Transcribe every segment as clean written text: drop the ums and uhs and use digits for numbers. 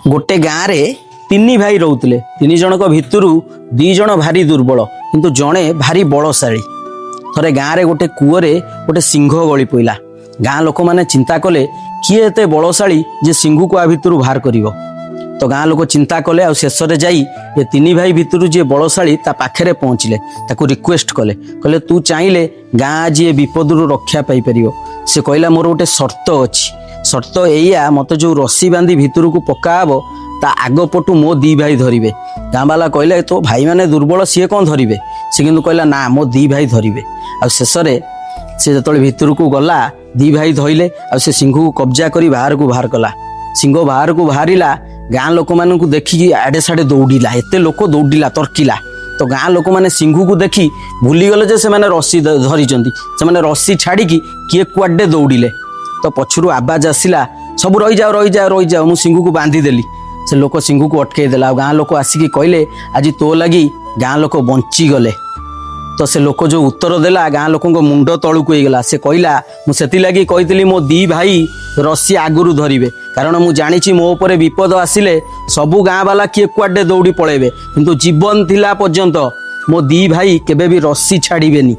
गोटे गाँव में तीन भाई रोते तीन जनक भितर दी जन भारी दुर्बल किंतु जड़े भारी बलशाली। थरे गाँव में गोटे कूअरे गोटे सिंह गली पड़ा। गाँ लोक मैंने चिंता कले किए एते बलशाली जे सिंह को आ भितर बाहर करिवो। तो गाँ लोक चिंता कले आ शेष में जाई ये तीन भाई भितर जी बलशाली ता पाखे पहुँचले ताकू रिक्वेस्ट कले कहले तू चाहिए गाँ आज ये विपदरू रक्षा पाई परियो। से कहला मोर गोटे शर्त अच्छी, शर्त एया मत जो रस्सी बांधी भितर को पकाब ता आग पटू मो दी भाई धरिबे। गाँ वाला कहले तो भाई माने दुर्बल सी कौन धरिबे, से किंतु कहला ना मो दी भाई धरिबे। आ शेष से जो भितर को गला दी भाई धइले आ से सिंह को कब्जा करी बाहर को बाहर कला। सिंह बाहर को बाहरिला गाँ लोक मानू देखिकी आड़े साड़े दौड़िला, एते लोक दौड़िला तर्किला। तो गाँ लोक मैंने सिंह को देखी भूलीगले जे से मैंने रस्सी धरी से मैंने रस्सी छाड़ी किए कुआडे दौड़िले। तो पछरू आवाज आसला सब रही जाओ रही जाओ रही जाओ, मु सिंह को बांधी देली। से लोक सिंह को अटकई देला। गाँ लोक आसिकी कहले आज तो लगी गाँ लोक बंची गले। तो से लोक जो उत्तर देला गाँ लोक मुंड तलू होगला। से कहला मुझे लगी कही मो दी भाई रस्सी आगुरी धरिबे, कारण मु जानी मो उपरे विपद आसिले सबू गाँ वाला किए कुआडे दौड़ी पलैबे, किंतु जीवन थिला पर्यंत मो दी भाई केबे भी रस्सी छाड़िबेनी।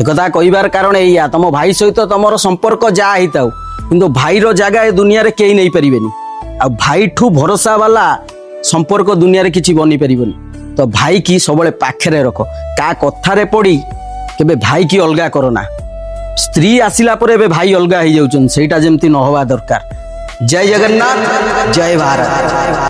एकथा कहबार कारण एया तुम भाई सहित तुम संपर्क जा होता किंतु भाईर जगह ए दुनिया रे केही नहीं पारिबेनी। आ भाई ठू भरोसा वाला संपर्क दुनिया रे किछि बनी पारिबेनी। तो भाई की सबले पाखरे रख, का कथारे पड़ी केबे भाई की अलगा करना। स्त्री आसिला परे एबे भाई अलगा हो जाउछन, सेटा जेमती न होवा दरकार। जय जगन्नाथ, जय भारत।